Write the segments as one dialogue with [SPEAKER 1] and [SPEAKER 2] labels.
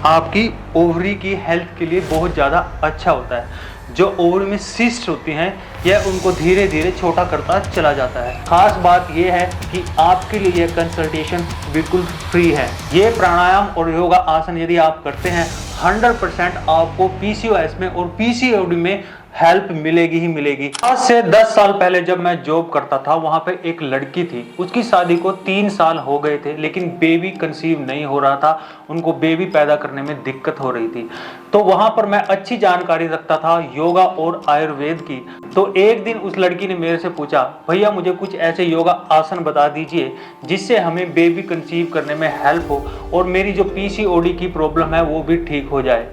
[SPEAKER 1] आपकी ओवरी की हेल्थ के लिए बहुत ज़्यादा अच्छा होता है। जो ओवरी में सिस्ट होती हैं यह उनको धीरे धीरे छोटा करता चला जाता है। खास बात यह है कि आपके लिए यह कंसल्टेशन बिल्कुल फ्री है। ये प्राणायाम और योगा आसन यदि आप करते हैं 100% आपको पीसीओएस में और पीसीओडी में हेल्प मिलेगी ही मिलेगी। आज से 10 साल पहले जब मैं जॉब करता था, वहां पे एक लड़की थी, उसकी शादी को 3 साल हो गए थे, लेकिन बेबी कंसीव नहीं हो रहा था। उनको बेबी पैदा करने में दिक्कत हो रही थी। तो वहां पर मैं अच्छी जानकारी रखता था योगा और आयुर्वेद की। तो एक दिन उस लड़की ने मेरे से पूछा, भैया मुझे कुछ ऐसे योगा आसन बता दीजिए जिससे हमें बेबी कंसीव करने में हेल्प हो और मेरी जो पीसीओडी की प्रॉब्लम है वो भी ठीक हो जाए।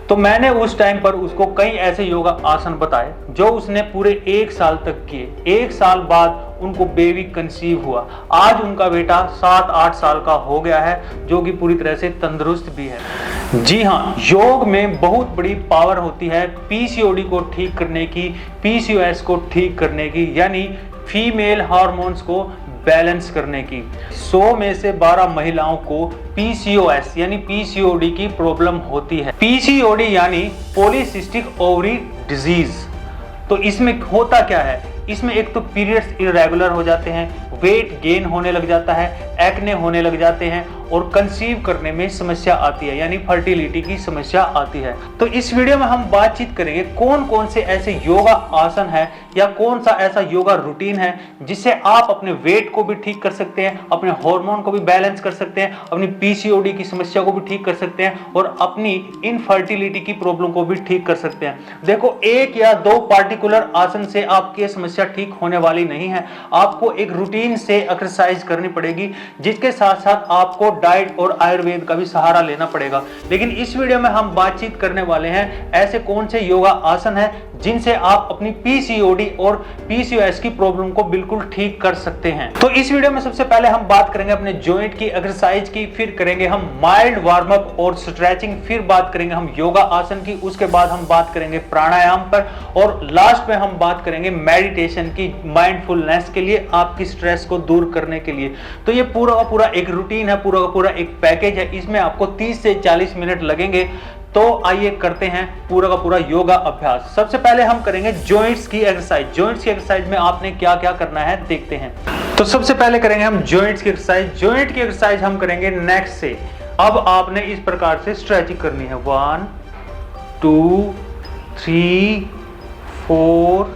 [SPEAKER 1] तो मैंने उस टाइम पर उसको कई ऐसे योगा आसन बताए जो उसने पूरे 1 साल तक किए। 1 साल बाद उनको बेबी कंसीव हुआ। आज उनका बेटा 7-8 साल का हो गया है, जो कि पूरी तरह से तंदुरुस्त भी है। जी हाँ, योग में बहुत बड़ी पावर होती है पीसीओडी को ठीक करने की, पीसीओएस को ठीक करने की, यानी फीमेल हार्मोन्स को बैलेंस करने की। 100 में से 12 महिलाओं को पीसीओएस यानी पीसीओडी की प्रॉब्लम होती है। पीसीओडी यानी पॉलीसिस्टिक ओवरी डिजीज। तो इसमें होता क्या है, इसमें एक तो पीरियड्स इरेगुलर हो जाते हैं, वेट गेन होने लग जाता है, एक्ने होने लग जाते हैं और कंसीव करने में समस्या आती है, यानी फर्टिलिटी की समस्या आती है। तो इस वीडियो में हम बातचीत करेंगे कौन कौन से ऐसे योगा आसन है या कौन सा ऐसा योगा रूटीन है जिससे आप अपने वेट को भी ठीक कर सकते हैं, अपने हार्मोन को भी बैलेंस कर सकते हैं, अपनी पीसीओडी की समस्या को भी ठीक कर सकते हैं और अपनी इनफर्टिलिटी की प्रॉब्लम को भी ठीक कर सकते हैं। देखो, 1 या 2 पार्टिकुलर आसन से आपकी समस्या ठीक होने वाली नहीं है। आपको एक रूटीन से एक्सरसाइज करनी पड़ेगी, जिसके साथ साथ आपको डाइट और आयुर्वेद का भी सहारा लेना पड़ेगा। लेकिन इस वीडियो में हम बातचीत करने वाले हैं ऐसे कौन से योगा आसन हैं जिनसे आप अपनी पीसीओडी और पीसीओएस की प्रॉब्लम को बिल्कुल ठीक कर सकते हैं। तो इस वीडियो में सबसे पहले हम बात करेंगे अपने जॉइंट की एक्सरसाइज की, फिर करेंगे हम माइल्ड वार्म अप और स्ट्रेचिंग, फिर बात करेंगे हम योगा आसन की, उसके बाद हम बात करेंगे प्राणायाम पर और लास्ट में हम बात करेंगे मेडिटेशन की, माइंडफुलनेस के लिए, आपकी स्ट्रेस को दूर करने के लिए। तो ये पूरा का पूरा एक रूटीन है, पूरा का पूरा एक पैकेज है। इसमें आपको 30 से 40 मिनट लगेंगे। तो आइए करते हैं पूरा का पूरा योगा अभ्यास। सबसे पहले हम करेंगे जॉइंट्स की एक्सरसाइज। जॉइंट्स की एक्सरसाइज में आपने क्या क्या करना है देखते हैं। तो सबसे पहले करेंगे हम जॉइंट्स की एक्सरसाइज। जॉइंट की एक्सरसाइज हम करेंगे नेक से। अब आपने इस प्रकार से स्ट्रेचिंग करनी है, 1 2 3 4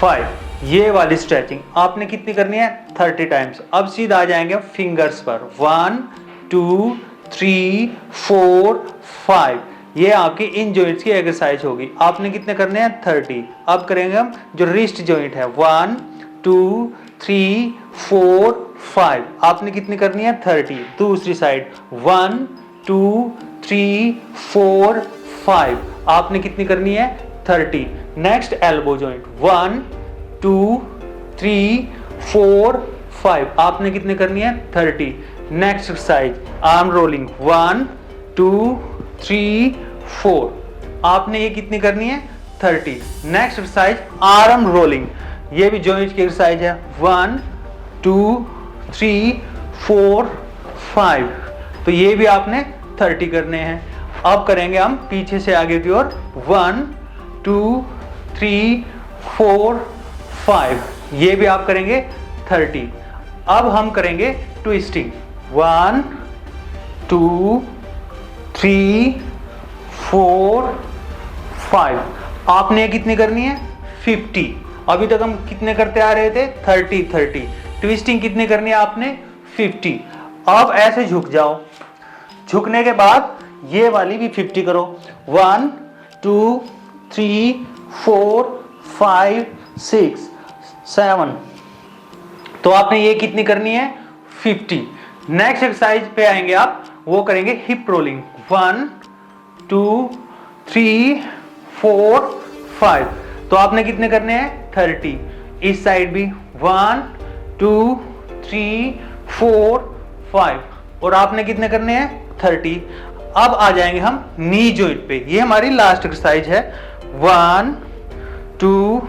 [SPEAKER 1] 5। ये वाली स्ट्रेचिंग आपने कितनी करनी है, 30 टाइम्स। अब सीधा आ जाएंगे फिंगर्स पर, 1 2 3 4 5। ये आपकी इन जॉइंट्स की एक्सरसाइज होगी। आपने कितने करने हैं, 30। अब करेंगे हम जो रिस्ट जॉइंट है, 1 2 3 4 5। आपने कितनी करनी है, 30। दूसरी साइड 1 2 3 4 5। आपने कितनी करनी है, 30। Next elbow joint, 1 2 3 4 5। आपने कितने करनी है, 30। Next exercise arm rolling, 1 2 3 4। आपने ये कितनी करनी है, 30। नेक्स्ट एक्सरसाइज आर्म रोलिंग, ये भी जॉइंट की एक्सरसाइज है, 1 2 3 4 5। तो ये भी आपने 30 करने हैं। अब करेंगे हम पीछे से आगे की ओर, 1 2 3 4 5। ये भी आप करेंगे 30। अब हम करेंगे ट्विस्टिंग, 1 2 3 4 5। आपने कितनी करनी है, 50। अभी तक हम कितने करते आ रहे थे, 30। ट्विस्टिंग कितनी करनी है आपने, 50। अब ऐसे झुक जाओ, झुकने के बाद ये वाली भी 50 करो, 1 2 3 4 5 6 7। तो आपने ये कितनी करनी है, 50। नेक्स्ट एक्सरसाइज पे आएंगे आप, वो करेंगे हिप रोलिंग, 1 2 3 4 5। तो आपने कितने करने हैं, 30। इस साइड भी 1 2 3 4 5। और आपने कितने करने हैं, 30। अब आ जाएंगे हम नी जॉइंट पे। ये हमारी लास्ट एक्सरसाइज है, 1 2।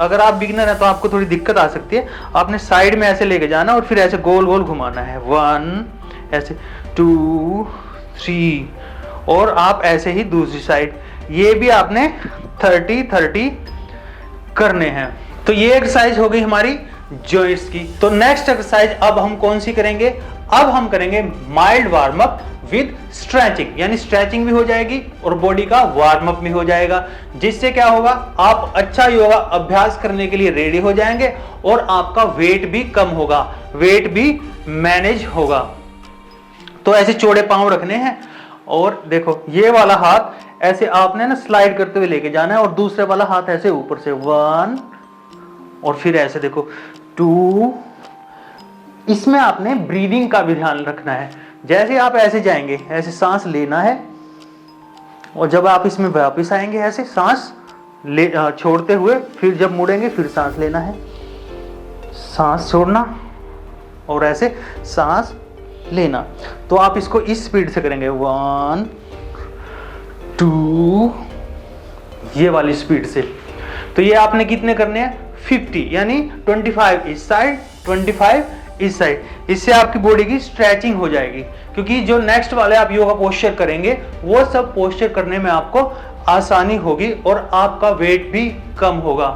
[SPEAKER 1] अगर आप बिगिनर हैं तो आपको थोड़ी दिक्कत आ सकती है। आपने साइड में ऐसे लेके जाना और फिर ऐसे गोल गोल घुमाना है, 1 ऐसे, 2 3 और आप ऐसे ही दूसरी साइड, ये भी आपने 30-30 करने हैं। तो ये एक्सरसाइज हो गई हमारी जॉइंट्स की। तो नेक्स्ट एक्सरसाइज अब हम कौन सी करेंगे? अब हम करेंगे mild warm up with stretching, यानी स्ट्रेचिंग भी हो जाएगी और बॉडी का वार्म अप भी हो जाएगा, जिससे क्या होगा, आप अच्छा योगा अभ्यास करने के लिए रेडी हो जाएंगे और आपका वेट भी कम होगा, वेट भी मैनेज होगा। तो ऐसे चौड़े पांव रखने हैं और देखो ये वाला हाथ ऐसे आपने ना स्लाइड करते हुए लेके जाना है और दूसरे वाला हाथ ऐसे ऊपर से 1 और फिर ऐसे देखो 2। इसमें आपने ब्रीदिंग का भी ध्यान रखना है। जैसे आप ऐसे जाएंगे ऐसे सांस लेना है और जब आप इसमें वापस आएंगे ऐसे सांस ले छोड़ते हुए, फिर जब मुड़ेंगे फिर सांस लेना है, सांस छोड़ना और ऐसे सांस लेना। तो आप इसको इस स्पीड से करेंगे 1 2 ये वाली स्पीड से। तो ये आपने कितने करने हैं? 50, यानी 25 इस साइड 25 इस साइड। इससे आपकी बॉडी की स्ट्रेचिंग हो जाएगी, क्योंकि जो नेक्स्ट वाले आप योगा पोस्चर करेंगे वो सब पोस्चर करने में आपको आसानी होगी और आपका वेट भी कम होगा।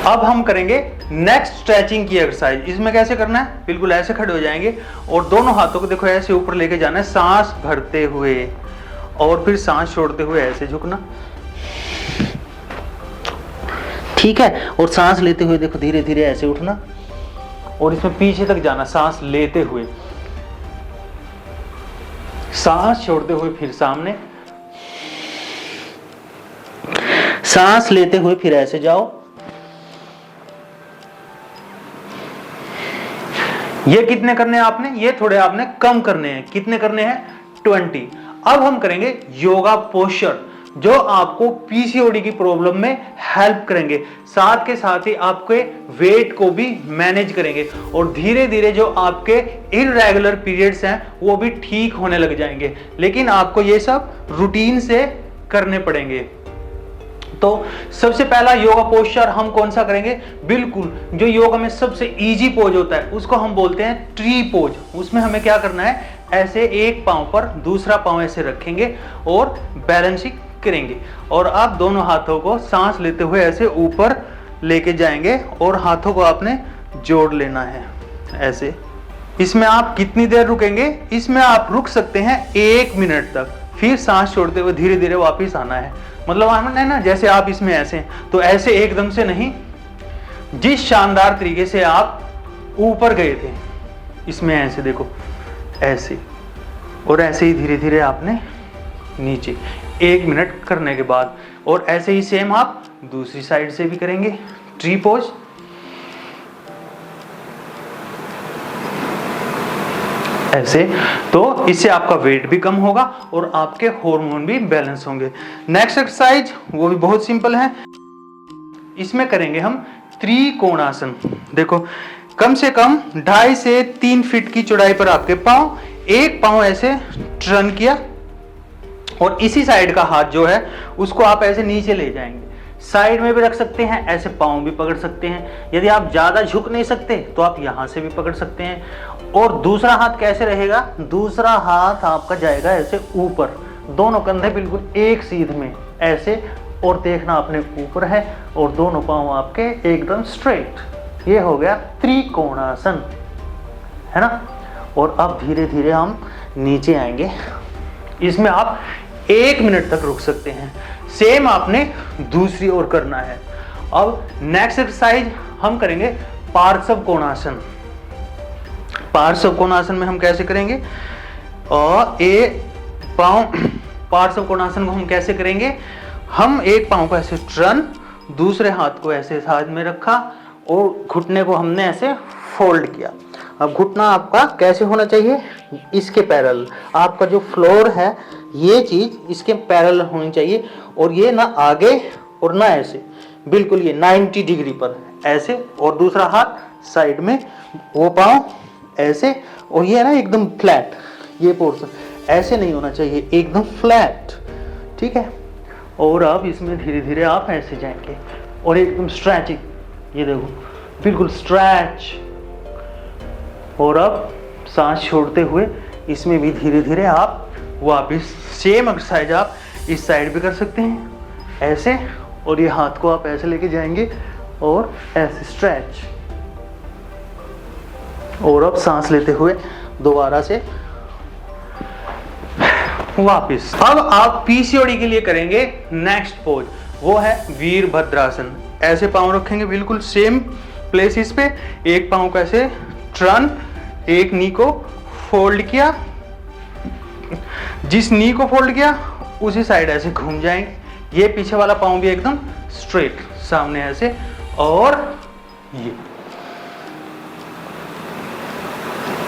[SPEAKER 1] अब हम करेंगे नेक्स्ट स्ट्रेचिंग की एक्सरसाइज। इसमें कैसे करना है? बिल्कुल ऐसे खड़े हो जाएंगे और दोनों हाथों को देखो ऐसे ऊपर लेके जाना है, सांस भरते हुए और फिर सांस छोड़ते हुए ऐसे झुकना, ठीक है। और सांस लेते हुए देखो धीरे धीरे ऐसे उठना और इसमें पीछे तक जाना, सांस लेते हुए, सांस छोड़ते हुए फिर सामने, सांस लेते हुए फिर ऐसे जाओ। ये कितने करने हैं आपने? ये थोड़े आपने कम करने हैं। कितने करने हैं? 20। अब हम करेंगे योगा पोस्चर जो आपको पीसीओडी की प्रॉब्लम में हेल्प करेंगे, साथ के साथ ही आपके वेट को भी मैनेज करेंगे और धीरे धीरे जो आपके इररेगुलर पीरियड्स हैं वो भी ठीक होने लग जाएंगे। लेकिन आपको ये सब रूटीन से करने पड़ेंगे। तो सबसे पहला योगा पोस्चर हम कौन सा करेंगे? बिल्कुल जो योगा में सबसे इजी पोज होता है उसको हम बोलते हैं ट्री पोज। उसमें हमें क्या करना है? ऐसे एक पांव पर दूसरा पांव ऐसे रखेंगे और बैलेंसिंग करेंगे और आप दोनों हाथों को सांस लेते हुए ऐसे ऊपर लेके जाएंगे और हाथों को आपने जोड़ लेना है ऐसे। इसमें आप कितनी देर रुकेंगे? इसमें आप रुक सकते हैं 1 मिनट तक, फिर सांस छोड़ते हुए धीरे धीरे वापस आना है। मतलब हमने ना जैसे आप इसमें ऐसे तो ऐसे एकदम से नहीं, जिस शानदार तरीके से आप ऊपर गए थे इसमें ऐसे देखो ऐसे और ऐसे ही धीरे धीरे आपने नीचे 1 मिनट करने के बाद। और ऐसे ही सेम आप दूसरी साइड से भी करेंगे ट्री पोज। ऐसे तो इससे आपका वेट भी कम होगा और आपके हार्मोन भी बैलेंस होंगे। नेक्स्ट एक्सरसाइज वो भी बहुत सिंपल है। इसमें करेंगे हम त्रिकोणासन। देखो कम से कम 2.5 से 3 फीट की चौड़ाई पर आपके पांव, एक पांव ऐसे टर्न किया और इसी साइड का हाथ जो है उसको आप ऐसे नीचे ले जाएंगे। साइड में भी रख सकते हैं, ऐसे पांव भी पकड़ सकते हैं। यदि आप ज्यादा झुक नहीं सकते तो आप यहां से भी पकड़ सकते हैं। और दूसरा हाथ कैसे रहेगा? दूसरा हाथ आपका जाएगा ऐसे ऊपर, दोनों कंधे बिल्कुल एक सीध में ऐसे और देखना अपने ऊपर है और दोनों पांव आपके एकदम स्ट्रेट। ये हो गया त्रिकोणासन, है ना। और अब धीरे धीरे हम नीचे आएंगे। इसमें आप 1 मिनट तक रुक सकते हैं। सेम आपने दूसरी ओर करना है। अब नेक्स्ट एक्सरसाइज हम करेंगे पार्श्व कोणासन। पार्श्व कोणासन में हम कैसे करेंगे? और पार्श्व कोणासन को हम कैसे करेंगे? हम एक पांव को ऐसे टर्न, दूसरे हाथ को ऐसे साथ में रखा और घुटने को हमने ऐसे फोल्ड किया। अब घुटना आपका कैसे होना चाहिए? इसके पैरेलल। आपका जो फ्लोर है ये चीज इसके पैरेलल होनी चाहिए और ये ना आगे और ना ऐसे, बिल्कुल ये 90 डिग्री पर ऐसे। और दूसरा हाथ साइड में, वो पांव ऐसे और ये ना एकदम फ्लैट। ये पोर्शन ऐसे नहीं होना चाहिए, एकदम फ्लैट, ठीक है। और अब इसमें धीरे धीरे आप ऐसे जाएंगे और एकदम स्ट्रेचिंग, ये देखो बिल्कुल स्ट्रेच। और अब सांस छोड़ते हुए इसमें भी धीरे धीरे आप वापस सेम एक्सरसाइज आप इस साइड भी कर सकते हैं ऐसे, और ये हाथ को आप ऐसे लेके जाएंगे और ऐसे स्ट्रेच, और अब सांस लेते हुए दोबारा से वापस। अब आप पीसीओडी के लिए करेंगे नेक्स्ट पोज, वो है वीरभद्रासन। ऐसे पांव रखेंगे बिल्कुल सेम प्लेसेस पे, एक पांव को ऐसे टर्न, एक नी को फोल्ड किया, जिस नी को फोल्ड किया उसी साइड ऐसे घूम जाएंगे, ये पीछे वाला पांव भी एकदम स्ट्रेट सामने ऐसे, और ये,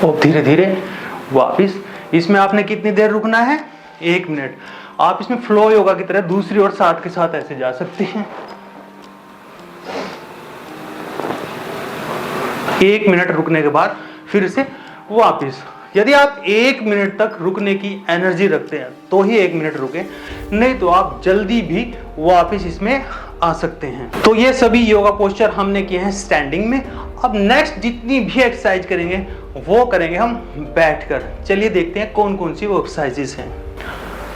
[SPEAKER 1] और धीरे धीरे वापस। इसमें आपने कितनी देर रुकना है? 1 मिनट। आप इसमें फ्लो योगा की तरह दूसरी ओर साथ के साथ ऐसे जा सकते हैं। 1 मिनट रुकने के बाद फिर से वापस। यदि आप 1 मिनट तक रुकने की एनर्जी रखते हैं तो ही 1 मिनट रुके, नहीं तो आप जल्दी भी वापस इसमें आ सकते हैं। तो ये सभी योगा पोस्चर हमने किए हैं स्टैंडिंग में। अब नेक्स्ट जितनी भी एक्सरसाइज करेंगे वो करेंगे हम बैठकर। चलिए देखते हैं कौन कौन सी वो एक्सरसाइजेस हैं।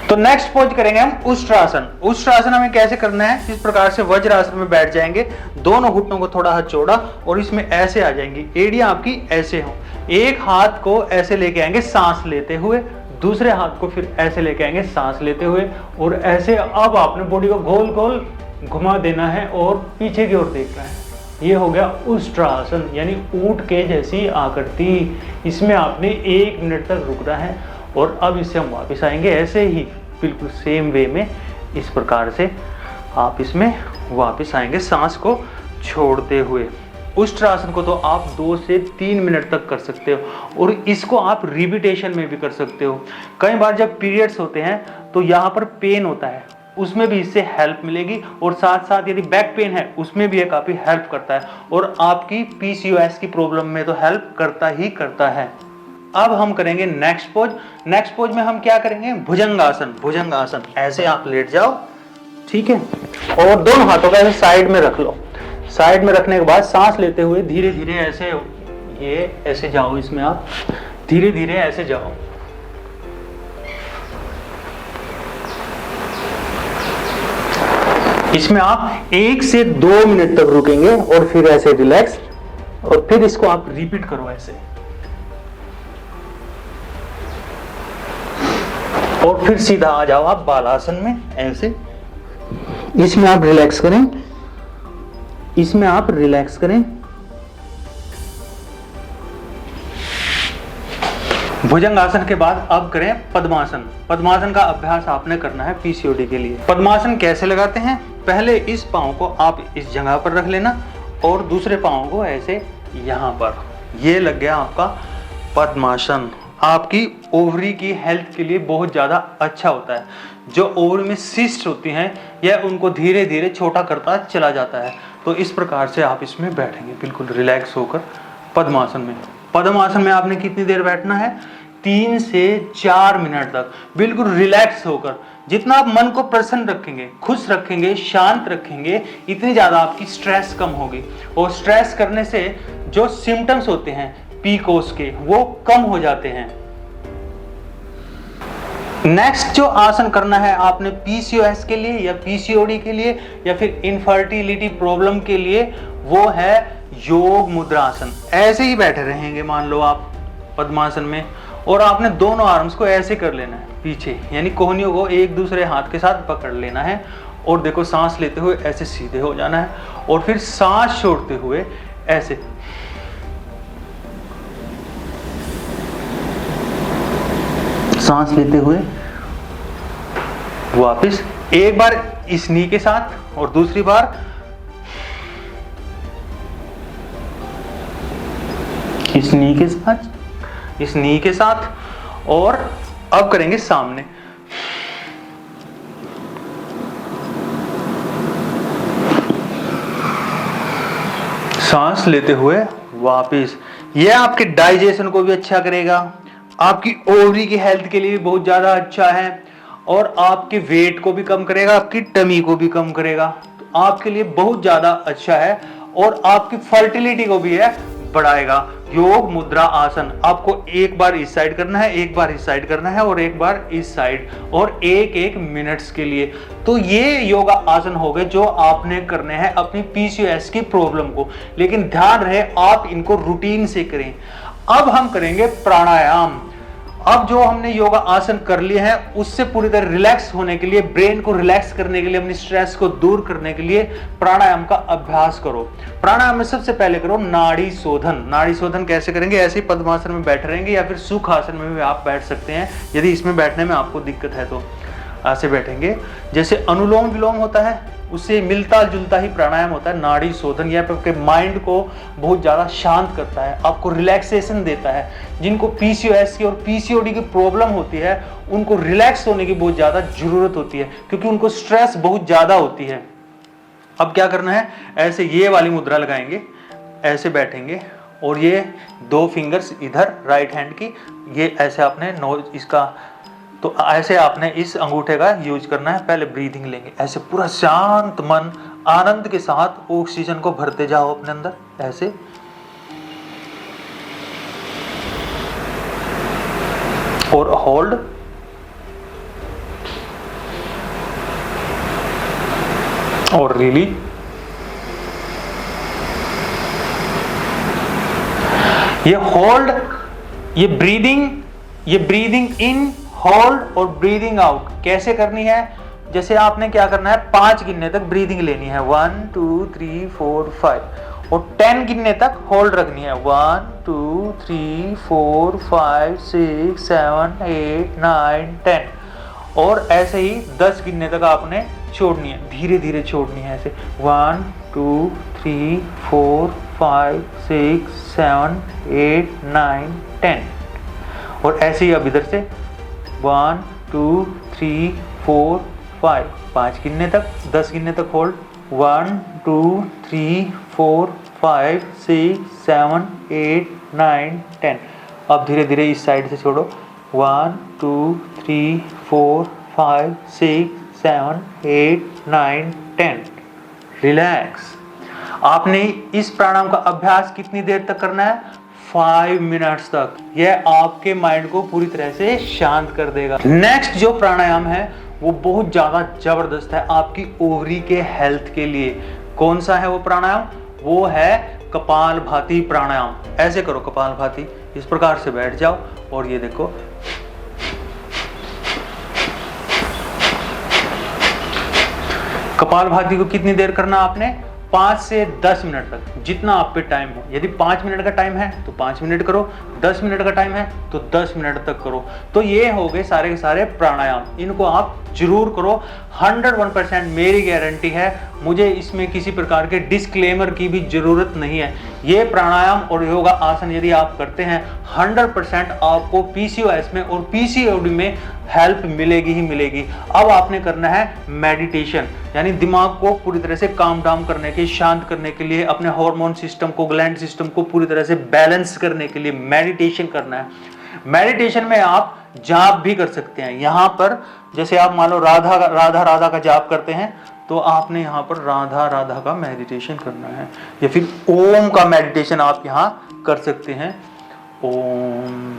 [SPEAKER 1] तो नेक्स्ट पोज करेंगे हम उष्ट्रासन। उष्ट्रासन हमें कैसे करना है? इस प्रकार से वज्रासन में बैठ जाएंगे, दोनों घुटनों को थोड़ा हाथ चौड़ा, और इसमें ऐसे आ जाएंगी, एड़ियां आपकी ऐसे हो। एक हाथ को ऐसे लेके आएंगे सांस लेते हुए, दूसरे हाथ को फिर ऐसे लेके आएंगे सांस लेते हुए, और ऐसे अब आपने बॉडी को गोल गोल घुमा देना है और पीछे की ओर देखना है। ये हो गया उष्ट्रासन, यानी ऊंट के जैसी आकृति। इसमें आपने 1 मिनट तक रुकना है, और अब इससे हम वापस आएंगे ऐसे ही बिल्कुल सेम वे में। इस प्रकार से आप इसमें वापस आएंगे सांस को छोड़ते हुए। उष्ट्रासन को तो आप 2 से 3 मिनट तक कर सकते हो, और इसको आप रिपीटेशन में भी कर सकते हो। कई बार जब पीरियड्स होते हैं तो यहाँ पर पेन होता है, उसमें भी इससे हेल्प मिलेगी, और साथ साथ यदि बैक पेन है उसमें भी ये काफ़ी हेल्प करता है, और आपकी पीसीओएस की प्रॉब्लम में तो हेल्प करता ही करता है। अब हम करेंगे नेक्स्ट पोज। नेक्स्ट पोज में हम क्या करेंगे? भुजंगासन। भुजंगासन, ऐसे आप लेट जाओ, ठीक है, और दोनों हाथों को ऐसे साइड में रख लो। साइड में रखने के बाद सांस लेते हुए धीरे धीरे ऐसे, ये ऐसे जाओ, इसमें आप धीरे धीरे ऐसे जाओ। इसमें आप 1 से 2 मिनट तक रुकेंगे, और फिर ऐसे रिलैक्स, और फिर इसको आप रिपीट करो ऐसे, और फिर सीधा आ जाओ आप बालासन में ऐसे। इसमें आप रिलैक्स करें, इसमें आप रिलैक्स करें। भुजंगासन के बाद अब करें पद्मासन। पद्मासन का अभ्यास आपने करना है पीसीओडी के लिए। पद्मासन कैसे लगाते हैं? पहले इस पांव को आप इस जगह पर रख लेना, और दूसरे पांव को ऐसे यहाँ पर। ये लग गया आपका पद्मासन। आपकी ओवरी की हेल्थ के लिए बहुत ज़्यादा अच्छा होता है। जो ओवरी में सिस्ट होती हैं, यह उनको धीरे धीरे छोटा करता चला जाता है। तो इस प्रकार से आप इसमें बैठेंगे बिल्कुल रिलैक्स होकर पद्मासन में। पद्मासन में आपने कितनी देर बैठना है? 3 से 4 मिनट तक बिल्कुल रिलैक्स होकर। जितना आप मन को प्रसन्न रखेंगे, खुश रखेंगे, शांत रखेंगे, इतनी ज़्यादा आपकी स्ट्रेस कम होगी, और स्ट्रेस करने से जो सिम्टम्स होते हैं पीकोस के, वो कम हो जाते हैं। नेक्स्ट जो आसन करना है आपने पीसीओएस के लिए या पीसीओडी के लिए या फिर इनफर्टिलिटी प्रॉब्लम के लिए, वो है योग मुद्रासन। ऐसे ही बैठे रहेंगे मान लो आप पद्मासन में, और आपने दोनों आर्म्स को ऐसे कर लेना है पीछे, यानी कोहनियों को एक दूसरे हाथ के साथ पकड़ लेना है, और देखो सांस लेते हुए ऐसे सीधे हो जाना है, और फिर सांस छोड़ते हुए ऐसे। सांस लेते हुए वापस, एक बार इस नी के साथ और दूसरी बार इस नी के साथ, इस नी के साथ, और अब करेंगे सामने। सांस लेते हुए वापस। यह आपके डाइजेशन को भी अच्छा करेगा, आपकी ओवरी की हेल्थ के लिए बहुत ज़्यादा अच्छा है, और आपके वेट को भी कम करेगा, आपकी टमी को भी कम करेगा। तो आपके लिए बहुत ज़्यादा अच्छा है, और आपकी फर्टिलिटी को भी है बढ़ाएगा। योग मुद्रा आसन आपको एक बार इस साइड करना है, एक बार इस साइड करना है और एक बार इस साइड, और एक एक मिनट्स के लिए। तो ये योगा आसन हो गए जो आपने करने हैं अपनी पीसीओएस की प्रॉब्लम को, लेकिन ध्यान रहे आप इनको रूटीन से करें। अब हम करेंगे प्राणायाम। अब जो हमने योगा आसन कर लिए हैं उससे पूरी तरह रिलैक्स होने के लिए, ब्रेन को रिलैक्स करने के लिए, अपनी स्ट्रेस को दूर करने के लिए प्राणायाम का अभ्यास करो। प्राणायाम में सबसे पहले करो नाड़ी शोधन। नाड़ी शोधन कैसे करेंगे? ऐसे ही पद्मासन में बैठे रहेंगे या फिर सुखासन में भी आप बैठ सकते हैं। यदि इसमें बैठने में आपको दिक्कत है तो ऐसे बैठेंगे। जैसे अनुलोम विलोम होता है उससे मिलता जुलता ही प्राणायाम होता है नाड़ी शोधन। यह आपके माइंड को बहुत ज़्यादा शांत करता है, आपको रिलैक्सेशन देता है। जिनको पीसीओएस की और पीसीओडी की प्रॉब्लम होती है उनको रिलैक्स होने की बहुत ज़्यादा ज़रूरत होती है क्योंकि उनको स्ट्रेस बहुत ज़्यादा होती है। अब क्या करना है, ऐसे ये वाली मुद्रा लगाएंगे, ऐसे बैठेंगे और ये 2 फिंगर्स इधर राइट हैंड की, ये ऐसे आपने नोज इसका, तो ऐसे आपने इस अंगूठे का यूज करना है। पहले ब्रीदिंग लेंगे, ऐसे पूरा शांत मन आनंद के साथ ऑक्सीजन को भरते जाओ अपने अंदर, ऐसे। और होल्ड, और रिलीज। ये होल्ड, ये ब्रीदिंग इन, होल्ड और ब्रीदिंग आउट कैसे करनी है? जैसे आपने क्या करना है, 5 गिनने तक ब्रीदिंग लेनी है, 1 2 3 4 5, और 10 गिनने तक होल्ड रखनी है, 1 2 3 4 5 6 7 8 9 10, और ऐसे ही 10 गिनने तक आपने छोड़नी है, धीरे धीरे छोड़नी है ऐसे, 1 2 3 4 5 6 7 8 9 10, और ऐसे ही अब इधर से 1 2 3 4 5, 5 गिनने तक, 10 गिनने तक होल्ड, 1 2 3 4 5 6 7 8 9 10। अब धीरे धीरे इस साइड से छोड़ो, 1 2 3 4 5 6 7 8 9 10। रिलैक्स। आपने इस प्राणायाम का अभ्यास कितनी देर तक करना है? 5 मिनट्स तक। यह आपके माइंड को पूरी तरह से शांत कर देगा। नेक्स्ट जो प्राणायाम है वो बहुत ज्यादा जबरदस्त है आपकी ओवरी के हेल्थ के लिए। कौन सा है वो प्राणायाम? वो है कपालभाति प्राणायाम। ऐसे करो कपालभाति, इस प्रकार से बैठ जाओ और ये देखो, कपालभाति को कितनी देर करना आपने? 5 से 10 मिनट तक, जितना आप पे टाइम हो। यदि 5 मिनट का टाइम है तो 5 मिनट करो, 10 मिनट का टाइम है तो 10 मिनट तक करो। तो ये हो गए सारे के सारे प्राणायाम, इनको आप जरूर करो। 101% मेरी गारंटी है, मुझे इसमें किसी प्रकार के डिस्क्लेमर की भी जरूरत नहीं है। ये प्राणायाम और योगा आसन यदि आप करते हैं 100% आपको पीसीओएस में और पीसीओडी में हेल्प मिलेगी ही मिलेगी। अब आपने करना है मेडिटेशन, यानी दिमाग को पूरी तरह से काम डाउन करने के, शांत करने के लिए, अपने हार्मोन सिस्टम को, ग्लैंड सिस्टम को पूरी तरह से बैलेंस करने के लिए मेडिटेशन करना है। मेडिटेशन में आप जाप भी कर सकते हैं। यहाँ पर जैसे आप मान लो राधा राधा का जाप करते हैं तो आपने यहाँ पर राधा राधा का मेडिटेशन करना है, या फिर ओम का मेडिटेशन आप यहाँ कर सकते हैं। ओम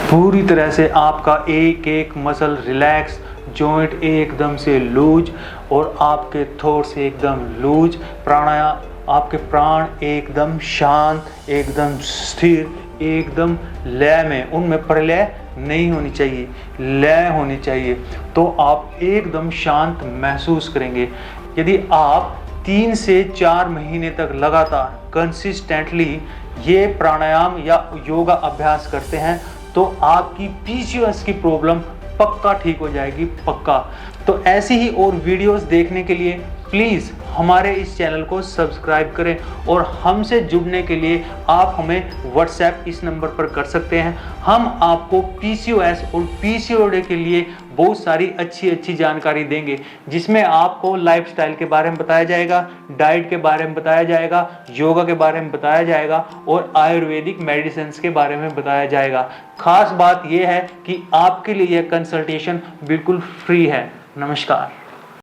[SPEAKER 1] पूरी तरह से आपका एक एक मसल रिलैक्स, जॉइंट एकदम से लूज और आपके थॉट्स एकदम लूज। प्राणायाम, आपके प्राण एकदम शांत, एकदम स्थिर, एकदम लय में, उनमें प्रलय नहीं होनी चाहिए, लय होनी चाहिए। तो आप एकदम शांत महसूस करेंगे। यदि आप 3 से 4 महीने तक लगातार कंसिस्टेंटली ये प्राणायाम या योगा अभ्यास करते हैं तो आपकी पीसीओएस की प्रॉब्लम पक्का ठीक हो जाएगी, पक्का। तो ऐसी ही और वीडियोस देखने के लिए प्लीज़ हमारे इस चैनल को सब्सक्राइब करें और हमसे जुड़ने के लिए आप हमें व्हाट्सएप इस नंबर पर कर सकते हैं। हम आपको पीसीओएस और पीसीओडी के लिए बहुत सारी अच्छी जानकारी देंगे, जिसमें आपको लाइफस्टाइल के बारे में बताया जाएगा, डाइट के बारे में बताया जाएगा, योगा के बारे में बताया जाएगा और आयुर्वेदिक मेडिसिन के बारे में बताया जाएगा। खास बात यह है कि आपके लिए यह कंसल्टेशन बिल्कुल फ्री है। नमस्कार।